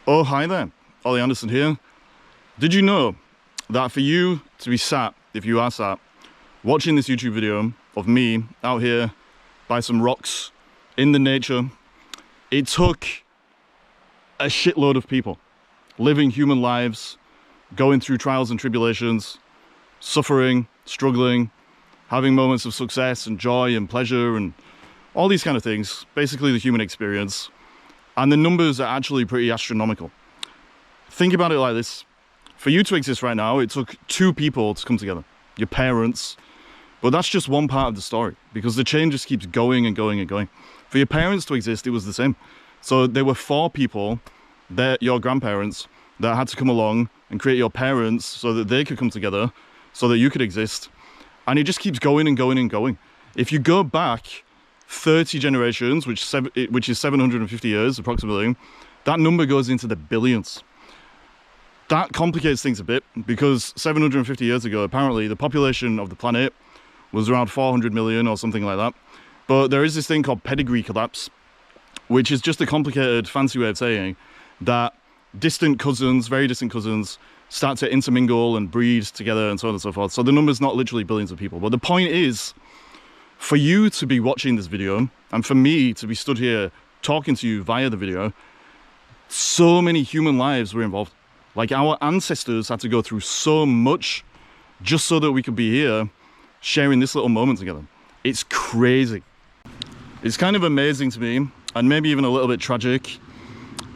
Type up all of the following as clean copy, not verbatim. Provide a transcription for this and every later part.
Oh, hi there, Ollie Anderson here. Did you know that for you to be sat, if you are sat, watching this YouTube video of me out here by some rocks in the nature, it took a shitload of people living human lives, going through trials and tribulations, suffering, struggling, having moments of success and joy and pleasure and all these kind of things, basically the human experience. And the numbers are actually pretty astronomical. Think about it like this. For you to exist right now, it took two people to come together. Your parents. But that's just one part of the story, because the chain just keeps going and going and going. For your parents to exist, it was the same. So there were four people, your grandparents, that had to come along and create your parents so that they could come together, so that you could exist. And it just keeps going and going and going. If you go back 30 generations, which is 750 years approximately, that number goes into the billions. That complicates things a bit, because 750 years ago, apparently the population of the planet was around 400 million or something like that. But there is this thing called pedigree collapse, which is just a complicated, fancy way of saying that distant cousins, very distant cousins, start to intermingle and breed together and so on and so forth. So the number's not literally billions of people. But the point is, for you to be watching this video, and for me to be stood here talking to you via the video, so many human lives were involved. Like, our ancestors had to go through so much just so that we could be here sharing this little moment together. It's crazy. It's kind of amazing to me, and maybe even a little bit tragic,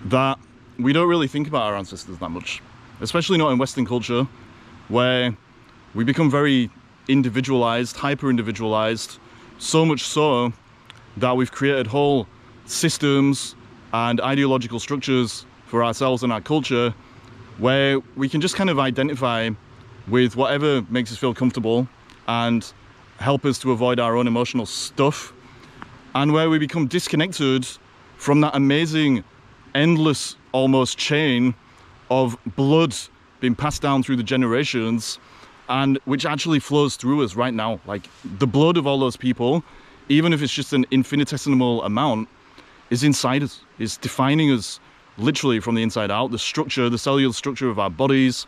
that we don't really think about our ancestors that much, especially not in Western culture, where we become very individualized, hyper-individualized, so much so that we've created whole systems and ideological structures for ourselves and our culture where we can just kind of identify with whatever makes us feel comfortable and help us to avoid our own emotional stuff, and where we become disconnected from that amazing, endless, almost chain of blood being passed down through the generations, and which actually flows through us right now. Like, the blood of all those people, even if it's just an infinitesimal amount, is inside us, is defining us literally from the inside out. The structure, the cellular structure of our bodies,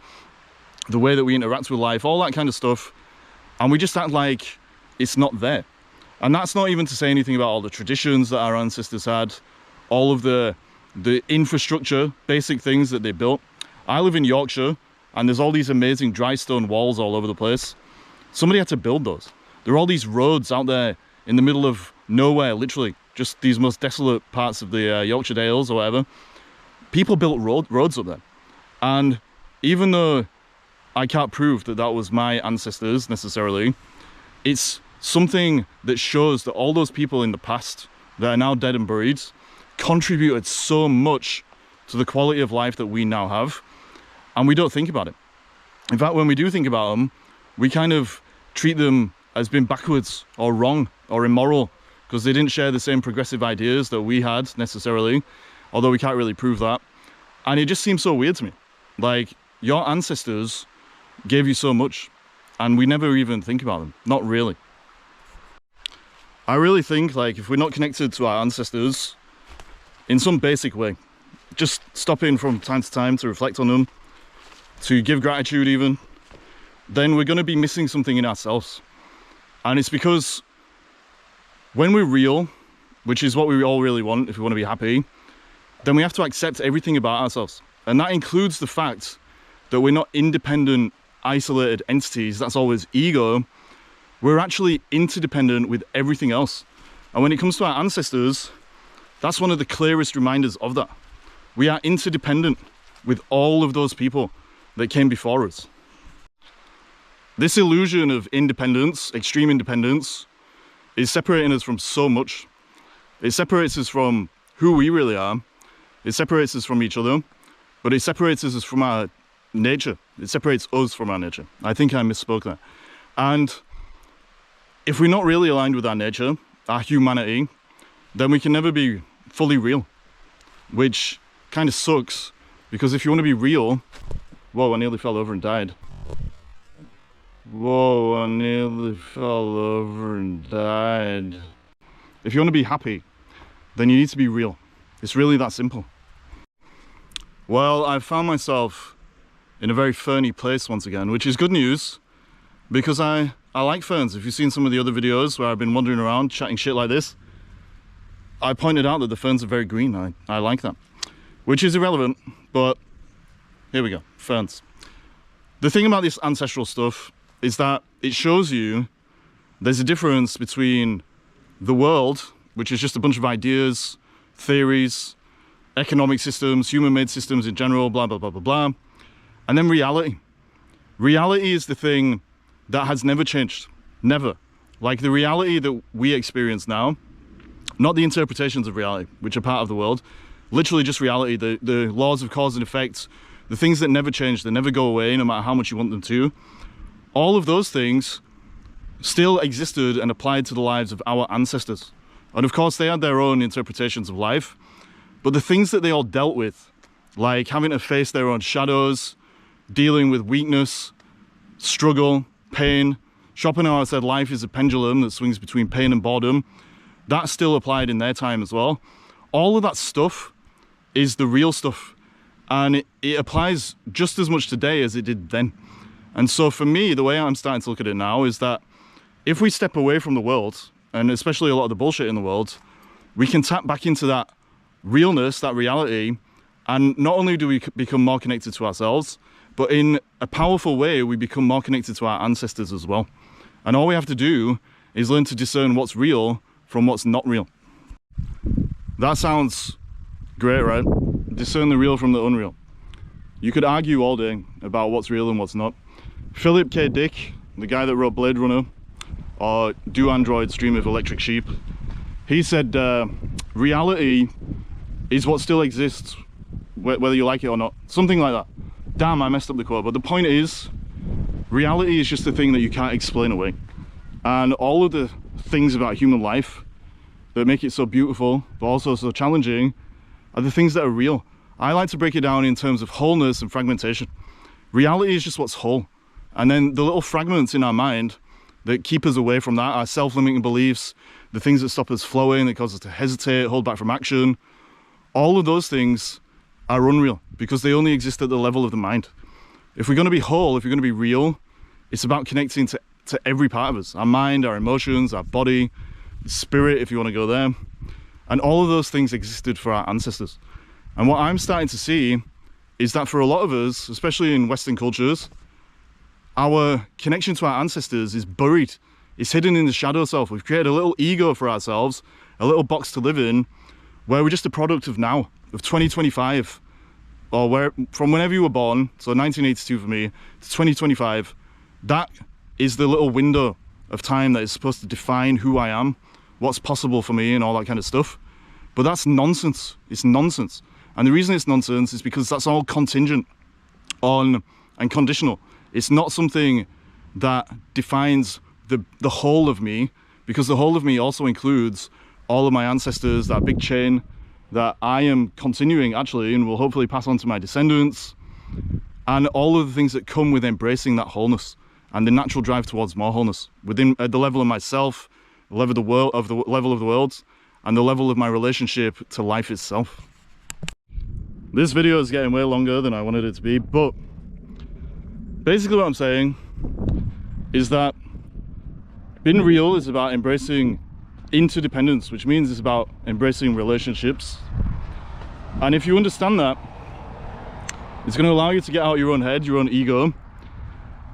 the way that we interact with life, all that kind of stuff. And we just act like it's not there. And that's not even to say anything about all the traditions that our ancestors had, all of the infrastructure, basic things that they built. I live in Yorkshire, and there's all these amazing dry stone walls all over the place. Somebody had to build those. There are all these roads out there in the middle of nowhere, literally, just these most desolate parts of the Yorkshire Dales or whatever. People built roads up there. And even though I can't prove that that was my ancestors necessarily, it's something that shows that all those people in the past that are now dead and buried contributed so much to the quality of life that we now have. And we don't think about it. In fact, when we do think about them, we kind of treat them as being backwards or wrong or immoral, because they didn't share the same progressive ideas that we had necessarily, although we can't really prove that. And it just seems so weird to me. Like, your ancestors gave you so much, and we never even think about them. Not really. I really think, like, if we're not connected to our ancestors in some basic way, just stopping from time to time to reflect on them, to give gratitude even, then we're going to be missing something in ourselves. And it's because when we're real, which is what we all really want if we want to be happy, then we have to accept everything about ourselves. And that includes the fact that we're not independent, isolated entities. That's always ego. We're actually interdependent with everything else. And when it comes to our ancestors, that's one of the clearest reminders of that. We are interdependent with all of those people that came before us. This illusion of independence, extreme independence, is separating us from so much. It separates us from who we really are. It separates us from each other, but it separates us from our nature. It separates us from our nature. I think I misspoke there. And if we're not really aligned with our nature, our humanity, then we can never be fully real, which kind of sucks, because if you want to be real... Whoa, I nearly fell over and died. Whoa, I nearly fell over and died. If you want to be happy, then you need to be real. It's really that simple. Well, I've found myself in a very ferny place once again, which is good news because I like ferns. If you've seen some of the other videos where I've been wandering around chatting shit like this, I pointed out that the ferns are very green. I like that, which is irrelevant, but here we go, ferns. The thing about this ancestral stuff is that it shows you there's a difference between the world, which is just a bunch of ideas, theories, economic systems, human-made systems in general, blah, blah, blah, blah, blah. And then reality. Reality is the thing that has never changed. Never. Like the reality that we experience now, not the interpretations of reality, which are part of the world, literally just reality, the laws of cause and effect, the things that never change, that never go away, no matter how much you want them to. All of those things still existed and applied to the lives of our ancestors. And of course, they had their own interpretations of life. But the things that they all dealt with, like having to face their own shadows, dealing with weakness, struggle, pain. Schopenhauer said life is a pendulum that swings between pain and boredom. That still applied in their time as well. All of that stuff is the real stuff. And it applies just as much today as it did then. And so for me, the way I'm starting to look at it now is that if we step away from the world, and especially a lot of the bullshit in the world, we can tap back into that realness, that reality, and not only do we become more connected to ourselves, but in a powerful way we become more connected to our ancestors as well. And all we have to do is learn to discern what's real from what's not real. That sounds great, right? Discern the real from the unreal. You could argue all day about what's real and what's not. Philip K. Dick, the guy that wrote Blade Runner, or Do Androids Dream of Electric Sheep, he said reality is what still exists, whether you like it or not. Something like that. Damn, I messed up the quote. But the point is, reality is just the thing that you can't explain away. And all of the things about human life that make it so beautiful, but also so challenging, are the things that are real. I like to break it down in terms of wholeness and fragmentation. Reality is just what's whole. And then the little fragments in our mind that keep us away from that, our self-limiting beliefs, the things that stop us flowing, that cause us to hesitate, hold back from action, all of those things are unreal because they only exist at the level of the mind. If we're going to be whole, if we're going to be real, it's about connecting to every part of us, our mind, our emotions, our body, spirit, if you want to go there. And all of those things existed for our ancestors. And what I'm starting to see is that for a lot of us, especially in Western cultures, our connection to our ancestors is buried. It's hidden in the shadow self. We've created a little ego for ourselves, a little box to live in, where we're just a product of now, of 2025, or from whenever you were born, so 1982 for me, to 2025, that is the little window of time that is supposed to define who I am, what's possible for me and all that kind of stuff. But that's nonsense. It's nonsense. And the reason it's nonsense is because that's all contingent on and conditional. It's not something that defines the whole of me, because the whole of me also includes all of my ancestors, that big chain that I am continuing actually and will hopefully pass on to my descendants, and all of the things that come with embracing that wholeness and the natural drive towards more wholeness within at the level of myself, the level of the world, and the level of my relationship to life itself. This video is getting way longer than I wanted it to be, but basically what I'm saying is that being real is about embracing interdependence, which means it's about embracing relationships. And if you understand that, it's going to allow you to get out your own head, your own ego,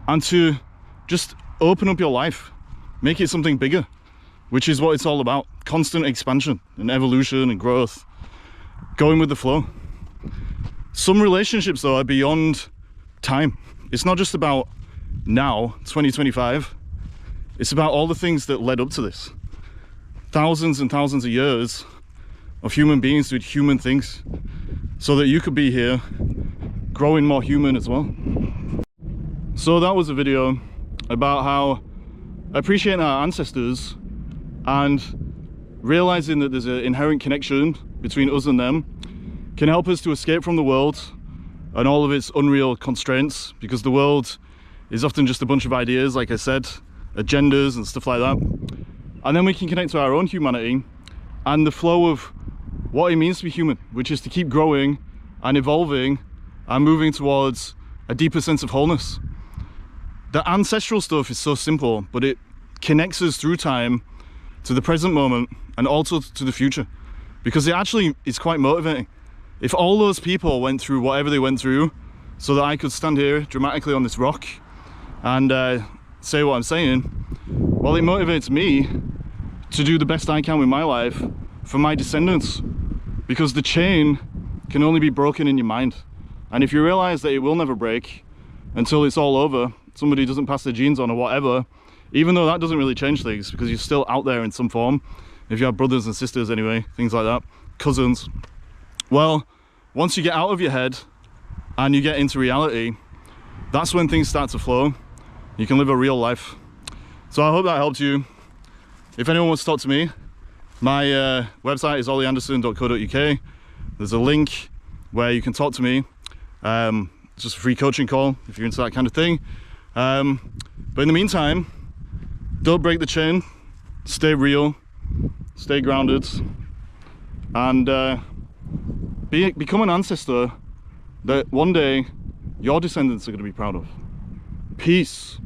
and to just open up your life, make it something bigger, which is what it's all about. Constant expansion and evolution and growth, going with the flow. Some relationships though are beyond time. It's not just about now, 2025. It's about all the things that led up to this. Thousands and thousands of years of human beings doing human things so that you could be here growing more human as well. So that was a video about how appreciating our ancestors and realizing that there's an inherent connection between us and them can help us to escape from the world and all of its unreal constraints, because the world is often just a bunch of ideas, like I said, agendas and stuff like that. And then we can connect to our own humanity and the flow of what it means to be human, which is to keep growing and evolving I'm moving towards a deeper sense of wholeness. The ancestral stuff is so simple, but it connects us through time to the present moment and also to the future, because it actually is quite motivating. If all those people went through whatever they went through so that I could stand here dramatically on this rock and say what I'm saying, well, it motivates me to do the best I can with my life for my descendants, because the chain can only be broken in your mind. And if you realize that it will never break until it's all over, somebody doesn't pass their genes on or whatever, even though that doesn't really change things because you're still out there in some form, if you have brothers and sisters anyway, things like that, cousins. Well, once you get out of your head and you get into reality, that's when things start to flow. You can live a real life. So I hope that helped you. If anyone wants to talk to me, my website is ollieanderson.co.uk. There's a link where you can talk to me. It's just a free coaching call if you're into that kind of thing. But in the meantime, don't break the chain, stay real, stay grounded, and become an ancestor that one day your descendants are going to be proud of. Peace.